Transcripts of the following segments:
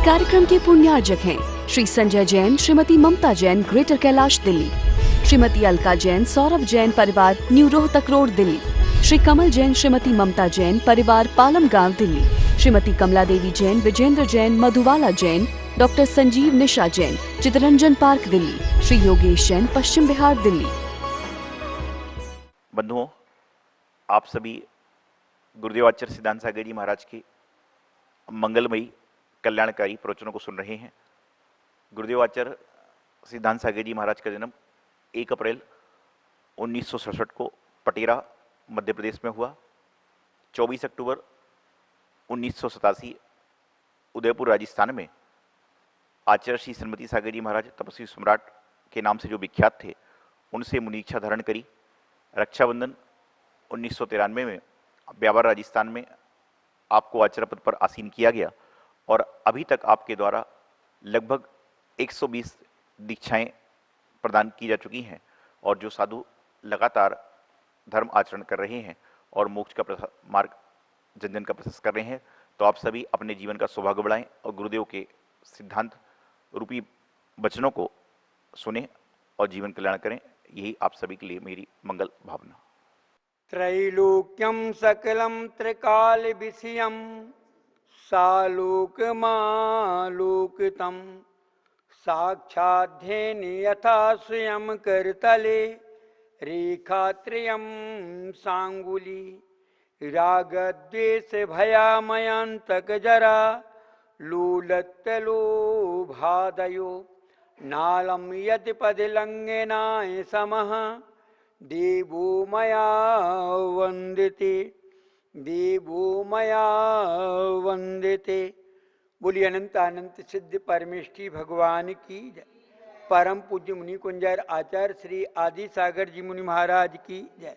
कार्यक्रम के पुण्यार्जक हैं श्री संजय जैन, श्रीमती ममता जैन, ग्रेटर कैलाश दिल्ली, श्रीमती अलका जैन, सौरभ जैन, परिवार न्यू रोहतक रोड दिल्ली, श्री कमल जैन, श्रीमती ममता जैन, परिवार पालम गांव दिल्ली, श्रीमती कमला देवी जैन, विजेंद्र जैन, मधुबाला जैन, डॉक्टर संजीव निशा जैन, चितरंजन पार्क दिल्ली, श्री योगेश जैन, पश्चिम बिहार दिल्ली। बंधुओं, आप सभी गुरुदेव आचार्य सिद्धांत सागर जी महाराज के मंगलमयी कल्याणकारी प्रवचनों को सुन रहे हैं। गुरुदेव आचार्य सिद्धांत सागर जी महाराज का जन्म 1 अप्रैल 1967 को पटेरा मध्य प्रदेश में हुआ। 24 अक्टूबर 1987 उदयपुर राजस्थान में आचार्य श्री श्रीमती सागर जी महाराज तपस्वी सम्राट के नाम से जो विख्यात थे, उनसे मुनीक्षा धारण करी। रक्षाबंधन 1993 में ब्यावर राजस्थान में आपको आचार्य पद पर आसीन किया गया और अभी तक आपके द्वारा लगभग 120 दीक्षाएं प्रदान की जा चुकी हैं और जो साधु लगातार धर्म आचरण कर रहे हैं और मोक्ष का मार्ग जन जन का प्रशस्त कर रहे हैं। तो आप सभी अपने जीवन का सौभाग्य बढ़ाएं और गुरुदेव के सिद्धांत रूपी वचनों को सुने और जीवन कल्याण करें। यही आप सभी के लिए मेरी मंगल भावना। त्रैलोक्यं सकलं त्रिकाल विषयं सालोकमालोकितं साक्षाद्धेन यथा स्वयं करतले रेखात्रयं सांगुली रागद्वेष भयामयन्तक जरा लोलत्तलोभादयो नालं यदिपदिलङ्घनाय समः देवो मया वंदिते, देवो मया वंदिते। बोलिए अनंत अनंत सिद्ध परमेष्ठी भगवान की जय। परम पूज्य मुनि कुंजर आचार्य श्री आदि सागर जी मुनि महाराज की जय।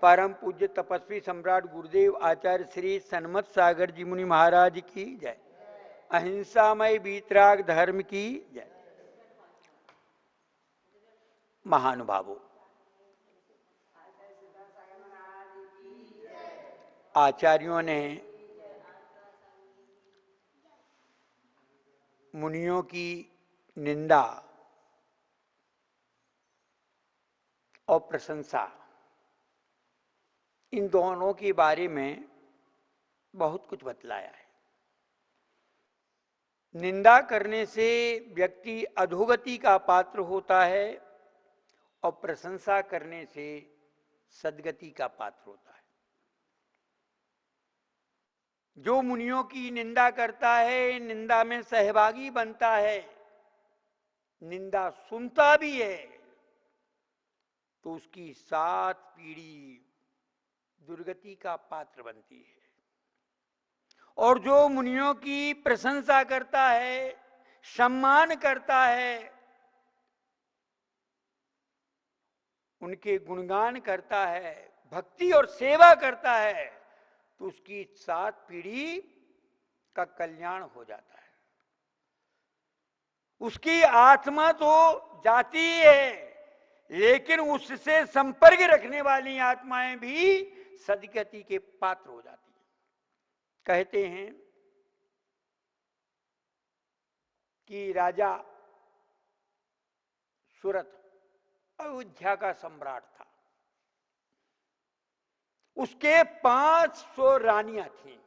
परम पूज्य तपस्वी सम्राट गुरुदेव आचार्य श्री सन्मत सागर जी मुनि महाराज की जय। अहिंसामय वीतराग धर्म की जय। महानुभावों, आचार्यों ने मुनियों की निंदा और प्रशंसा, इन दोनों के बारे में बहुत कुछ बतलाया है। निंदा करने से व्यक्ति अधोगति का पात्र होता है और प्रशंसा करने से सद्गति का पात्र होता है। जो मुनियों की निंदा करता है, निंदा में सहभागी बनता है, निंदा सुनता भी है, तो उसकी 7 पीढ़ी दुर्गति का पात्र बनती है। और जो मुनियों की प्रशंसा करता है, सम्मान करता है, उनके गुणगान करता है, भक्ति और सेवा करता है, तो उसकी 7 पीढ़ी का कल्याण हो जाता है। उसकी आत्मा तो जाती है, लेकिन उससे संपर्क रखने वाली आत्माएं भी सद्गति के पात्र हो जाती हैं। कहते हैं कि राजा सूरत अयोध्या का सम्राट था। उसके 500 रानियां थीं।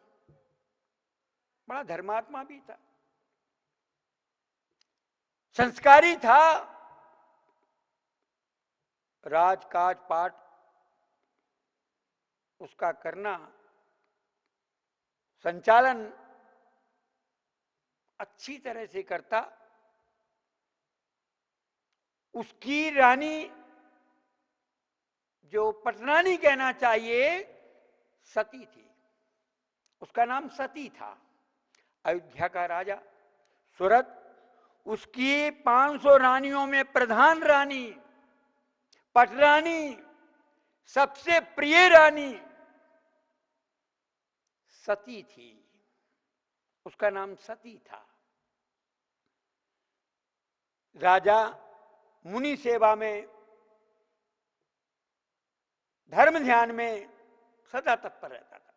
बड़ा धर्मात्मा भी था, संस्कारी था। राजकाज पाठ उसका करना, संचालन अच्छी तरह से करता। उसकी रानी, जो पटरानी कहना चाहिए, सती थी। उसका नाम सती था। अयोध्या का राजा सूरत, उसकी 500 रानियों में प्रधान रानी, पटरानी, सबसे प्रिय रानी सती थी। उसका नाम सती था। राजा मुनि सेवा में, धर्म ध्यान में सदा तत्पर रहता था।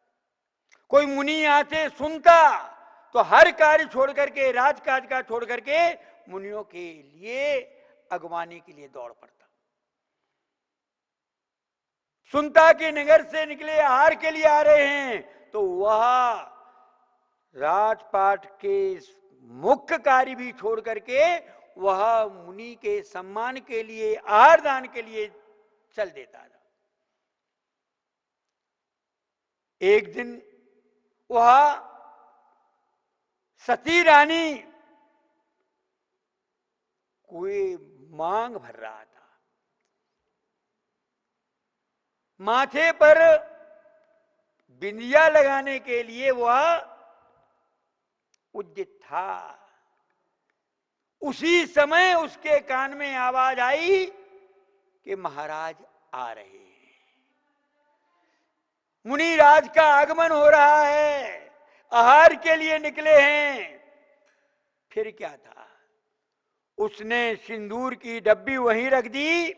कोई मुनि आते सुनता तो हर कार्य छोड़ करके, राजकाज का छोड़ करके मुनियों के लिए अगवानी के लिए दौड़ पड़ता। सुनता के नगर से निकले आहार के लिए आ रहे हैं, तो वह राजपाट के मुख्य कार्य भी छोड़ करके वह मुनि के सम्मान के लिए, आहार दान के लिए चल देता था। एक दिन वह सती रानी कोई मांग भर रहा था, माथे पर बिंदिया लगाने के लिए वह उद्यत था। उसी समय उसके कान में आवाज आई कि महाराज आ रहे हैं, मुनिराज का आगमन हो रहा है, आहार के लिए निकले हैं। फिर क्या था, उसने सिंदूर की डब्बी वहीं रख दी,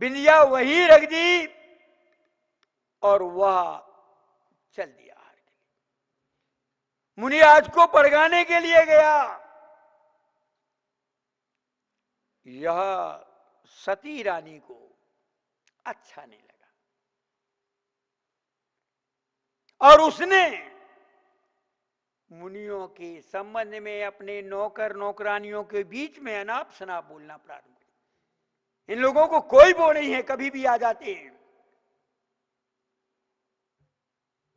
बिंदिया वहीं रख दी और वह चल दिया आहार के लिए। मुनिराज को पड़गाने के लिए गया। यह सती रानी को अच्छा नहीं लगा और उसने मुनियों के संबंध में अपने नौकर नौकरानियों के बीच में अनाप शनाप बोलना प्रारंभ किया। इन लोगों को कोई वो नहीं है, कभी भी आ जाते हैं,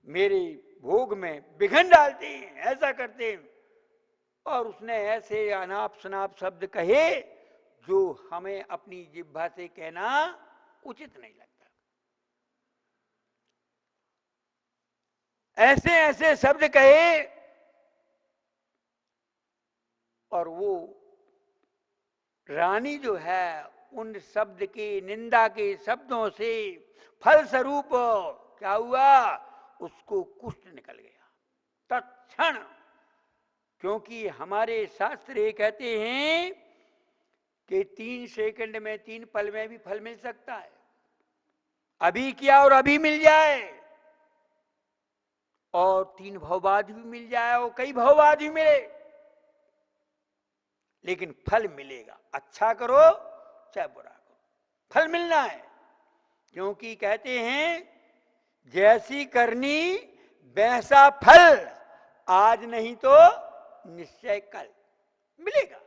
मेरे भोग में विघन डालते हैं, ऐसा करते हैं। और उसने ऐसे अनाप शनाप शब्द कहे जो हमें अपनी जिह्वा से कहना उचित नहीं लगता। ऐसे ऐसे शब्द कहे और वो रानी जो है उन शब्द के, निंदा के शब्दों से फलस्वरूप क्या हुआ, उसको कुष्ठ निकल गया तत्क्षण। क्योंकि हमारे शास्त्र ये कहते हैं कि 3 सेकंड में, 3 पल में भी फल मिल सकता है। अभी किया और अभी मिल जाए, और 3 भाव बाद भी मिल जाए, और कई भाव बाद भी मिले, लेकिन फल मिलेगा। अच्छा करो चाहे बुरा करो, फल मिलना है। क्योंकि कहते हैं जैसी करनी वैसा फल, आज नहीं तो निश्चय कल मिलेगा।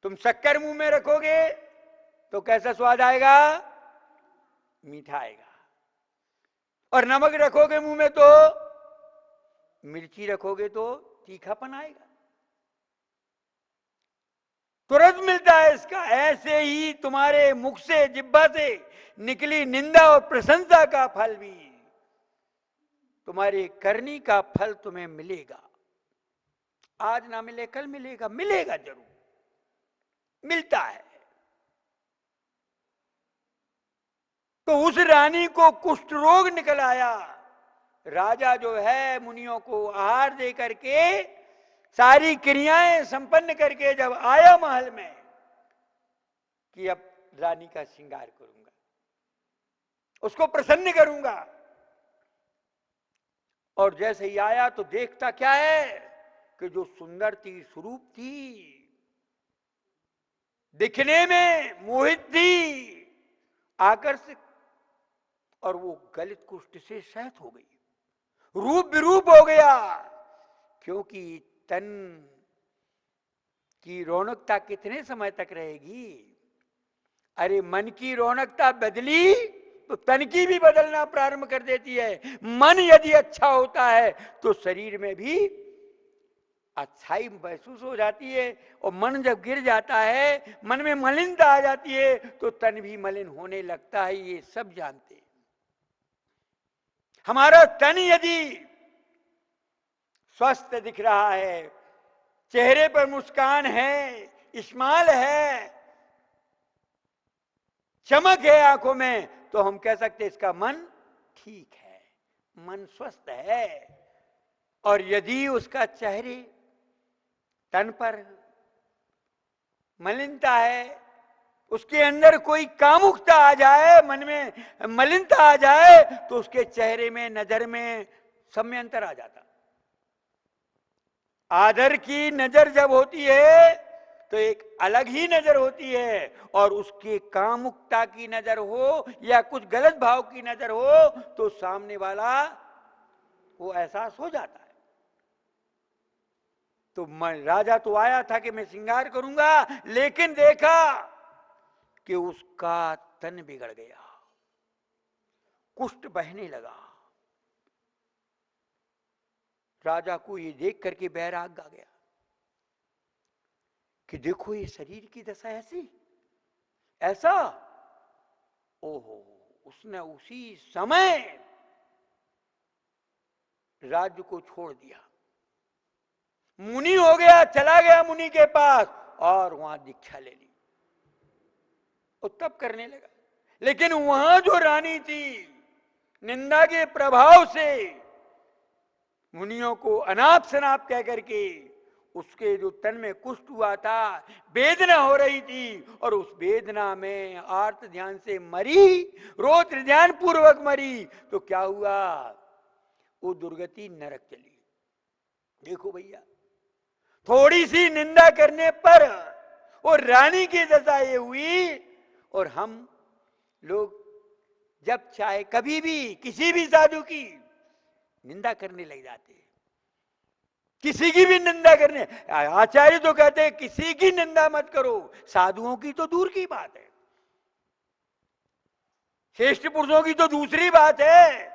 तुम शक्कर मुंह में रखोगे तो कैसा स्वाद आएगा, मीठा आएगा। और नमक रखोगे मुंह में तो, मिर्ची रखोगे तो तीखापन आएगा, तुरंत मिलता है इसका। ऐसे ही तुम्हारे मुख से, जिह्वा से निकली निंदा और प्रशंसा का फल भी, तुम्हारी करनी का फल तुम्हें मिलेगा। आज ना मिले कल मिलेगा, मिलेगा जरूर, मिलता है। तो उस रानी को कुष्ठ रोग निकल आया। राजा जो है मुनियों को आहार दे करके, सारी क्रियाएं संपन्न करके जब आया महल में कि अब रानी का श्रृंगार करूंगा, उसको प्रसन्न करूंगा, और जैसे ही आया तो देखता क्या है कि जो सुंदर थी, स्वरूप थी, दिखने में मोहित थी, आकर्षित, और वो गलित कुष्ठ से सहित हो गई, रूप विरूप हो गया। क्योंकि तन की रौनकता कितने समय तक रहेगी? अरे मन की रौनकता बदली तो तन की भी बदलना प्रारंभ कर देती है। मन यदि अच्छा होता है तो शरीर में भी अच्छाई महसूस हो जाती है, और मन जब गिर जाता है, मन में मलिनता आ जाती है, तो तन भी मलिन होने लगता है। ये सब जानते हैं। हमारा तन यदि स्वस्थ दिख रहा है, चेहरे पर मुस्कान है, स्माइल है, चमक है आंखों में, तो हम कह सकते हैं इसका मन ठीक है, मन स्वस्थ है। और यदि उसका चेहरे, तन पर मलिनता है, उसके अंदर कोई कामुकता आ जाए, मन में मलिनता आ जाए, तो उसके चेहरे में, नजर में सब में अंतर आ जाता। आदर की नजर जब होती है तो एक अलग ही नजर होती है, और उसके कामुकता की नजर हो या कुछ गलत भाव की नजर हो तो सामने वाला वो एहसास हो जाता है। तो राजा तो आया था कि मैं श्रृंगार करूंगा, लेकिन देखा कि उसका तन बिगड़ गया, कुष्ठ बहने लगा। राजा को ये देख करके बैराग आ गया कि देखो ये शरीर की दशा ऐसी, ऐसा। ओहो, उसने उसी समय राज्य को छोड़ दिया, मुनि हो गया, चला गया मुनि के पास और वहां दीक्षा ले ली और तब करने लगा। लेकिन वहां जो रानी थी, निंदा के प्रभाव से मुनियों को अनाप शनाप कह करके उसके जो तन में कुष्ठ हुआ था, वेदना हो रही थी, और उस वेदना में आर्त ध्यान से मरी, रोत्र ध्यान पूर्वक मरी, तो क्या हुआ, वो दुर्गति नरक चली। देखो भैया, थोड़ी सी निंदा करने पर वो रानी की दशा ये हुई, और हम लोग जब चाहे कभी भी किसी भी साधु की निंदा करने लग जाते हैं, किसी की भी निंदा करने। आचार्य तो कहते हैं किसी की निंदा मत करो, साधुओं की तो दूर की बात है, श्रेष्ठ पुरुषों की तो दूसरी बात है,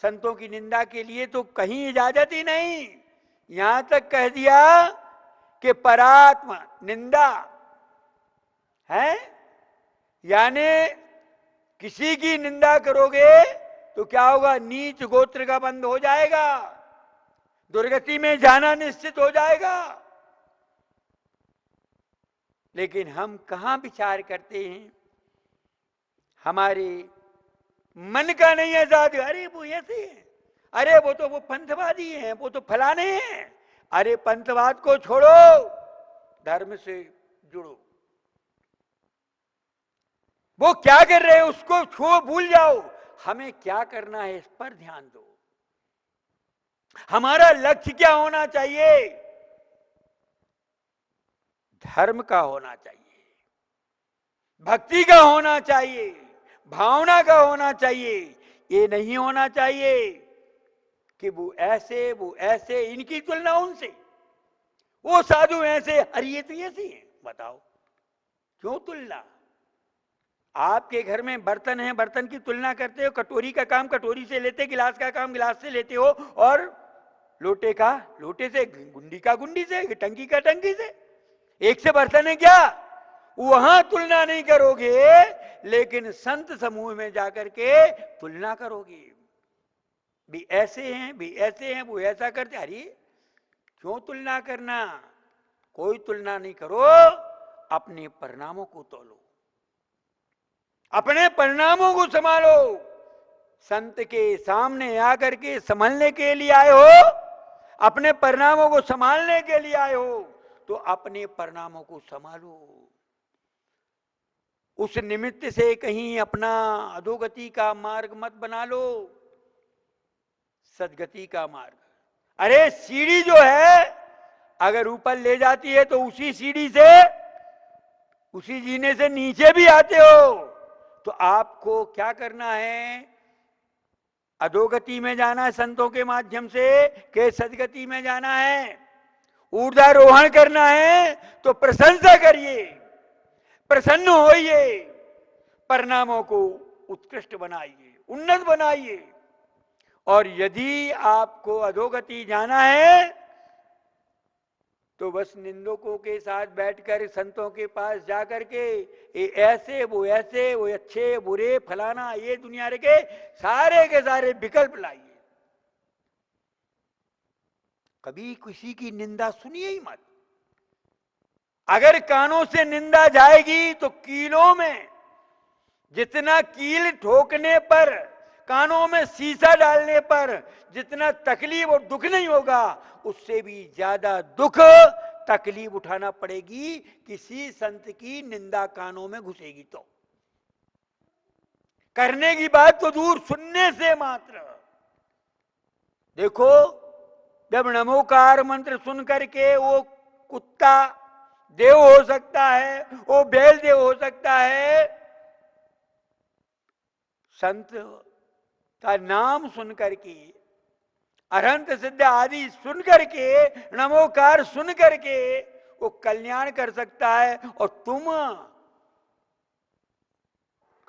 संतों की निंदा के लिए तो कहीं इजाजत ही नहीं। यहां तक कह दिया कि परात्म निंदा है, यानी किसी की निंदा करोगे तो क्या होगा, नीच गोत्र का बंद हो जाएगा, दुर्गति में जाना निश्चित हो जाएगा। लेकिन हम कहां विचार करते हैं, हमारे मन का नहीं है साधु, अरे वो ऐसे है, अरे वो तो वो पंथवादी हैं, वो तो फलाने हैं। अरे पंथवाद को छोड़ो, धर्म से जुड़ो। वो क्या कर रहे हैं उसको छो भूल जाओ, हमें क्या करना है इस पर ध्यान दो। हमारा लक्ष्य क्या होना चाहिए, धर्म का होना चाहिए, भक्ति का होना चाहिए, भावना का होना चाहिए। ये नहीं होना चाहिए कि वो ऐसे इनकी तुलना उनसे, वो साधु ऐसे, अरे ये तो ऐसे हैं। बताओ क्यों तुलना? आपके घर में बर्तन है, बर्तन की तुलना करते हो, कटोरी का काम कटोरी से लेते, गिलास का काम गिलास से लेते हो, और लोटे का लोटे से, गुंडी का गुंडी से, टंकी का टंकी से। एक से बर्तन है क्या? वहां तुलना नहीं करोगे, लेकिन संत समूह में जाकर के तुलना करोगे। भी ऐसे हैं, भी ऐसे हैं, वो ऐसा करते। अरे क्यों तुलना करना? कोई तुलना नहीं करो, अपने परिणामों को तोलो, अपने परिणामों को संभालो। संत के सामने आकर के संभलने के लिए आए हो, अपने परिणामों को संभालने के लिए आए हो, तो अपने परिणामों को संभालो। उस निमित्त से कहीं अपना अधोगति का मार्ग मत बना लो, सदगति का मार्ग। अरे सीढ़ी जो है अगर ऊपर ले जाती है तो उसी सीढ़ी से, उसी जीने से नीचे भी आते हो। तो आपको क्या करना है? अधोगति में जाना है संतों के माध्यम से, के सदगति में जाना है, ऊर्ध्वारोहण करना है, तो प्रशंसा करिए, प्रसन्न होइए, परिणामों को उत्कृष्ट बनाइए, उन्नत बनाइए। और यदि आपको अधोगति जाना है तो बस निंदकों के साथ बैठकर संतों के पास जाकर के ये ऐसे वो अच्छे बुरे फलाना ये दुनिया के सारे विकल्प लाइए। कभी किसी की निंदा सुनिए ही मत। अगर कानों से निंदा जाएगी तो कीलों में, जितना कील ठोकने पर, कानों में शीशा डालने पर जितना तकलीफ और दुख नहीं होगा, उससे भी ज्यादा दुख तकलीफ उठाना पड़ेगी किसी संत की निंदा कानों में घुसेगी तो। करने की बात तो दूर, सुनने से मात्र। देखो जब नमोकार मंत्र सुन करके वो कुत्ता देव हो सकता है, वो बैल देव हो सकता है, संत का नाम सुन करके, अरहंत सिद्ध आदि सुन करके, नमोकार सुन करके वो कल्याण कर सकता है। और तुम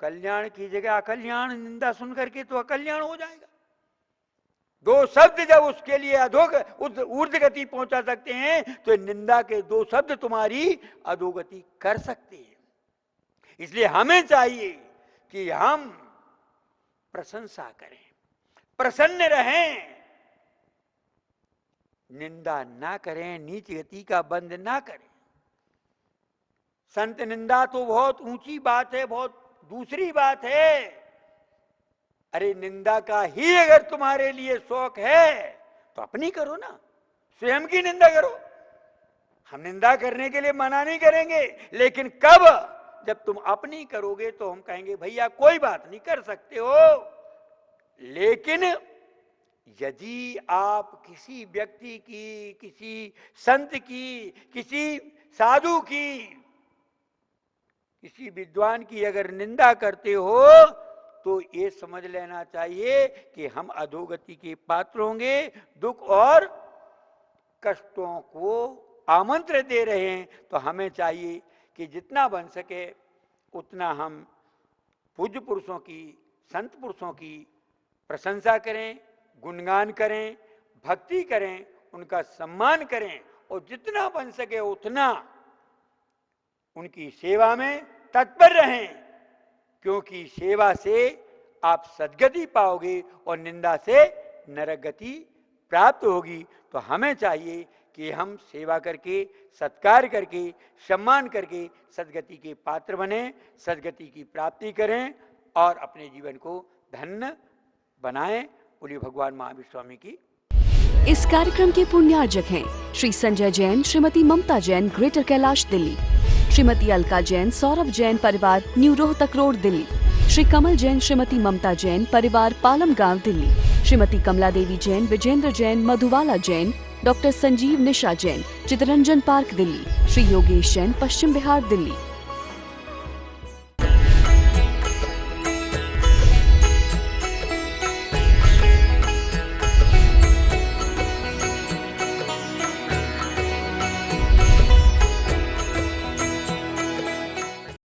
कल्याण की जगह अकल्याण, निंदा सुन करके तो अकल्याण हो जाएगा। दो शब्द जब उसके लिए ऊर्ध्व गति पहुंचा सकते हैं, तो निंदा के दो शब्द तुम्हारी अधोगति कर सकते हैं। इसलिए हमें चाहिए कि हम प्रशंसा करें, प्रसन्न रहें, निंदा ना करें, नीच गति का बंद ना करें। संत निंदा तो बहुत ऊंची बात है, बहुत दूसरी बात है। अरे निंदा का ही अगर तुम्हारे लिए शौक है तो अपनी करो ना, स्वयं की निंदा करो। हम निंदा करने के लिए मना नहीं करेंगे, लेकिन कब, जब तुम अपनी करोगे तो हम कहेंगे भैया कोई बात नहीं, कर सकते हो। लेकिन यदि आप किसी व्यक्ति की, किसी संत की, किसी साधु की, किसी विद्वान की अगर निंदा करते हो, तो ये समझ लेना चाहिए कि हम अधोगति के पात्र होंगे, दुख और कष्टों को आमंत्रण दे रहे हैं। तो हमें चाहिए कि जितना बन सके उतना हम पूज्य पुरुषों की, संत पुरुषों की प्रशंसा करें, गुणगान करें, भक्ति करें, उनका सम्मान करें, और जितना बन सके उतना उनकी सेवा में तत्पर रहें, क्योंकि सेवा से आप सद्गति पाओगे और निंदा से नरगति प्राप्त होगी। तो हमें चाहिए कि हम सेवा करके, सत्कार करके, सम्मान करके सद्गति के पात्र बने, सद्गति की प्राप्ति करें और अपने जीवन को धन्य बनाएं। बोलिए भगवान महावीर स्वामी की। इस कार्यक्रम के पुण्यार्जक हैं श्री संजय जैन, श्रीमती ममता जैन, ग्रेटर कैलाश दिल्ली, श्रीमती अलका जैन, सौरभ जैन परिवार, न्यू रोहतक रोड दिल्ली, श्री कमल जैन, श्रीमती ममता जैन परिवार, पालम गांव दिल्ली, श्रीमती कमला देवी जैन, विजेंद्र जैन, मधुबाला जैन, डॉक्टर संजीव निशा जैन, चितरंजन पार्क दिल्ली, श्री योगेश जैन, पश्चिम बिहार दिल्ली।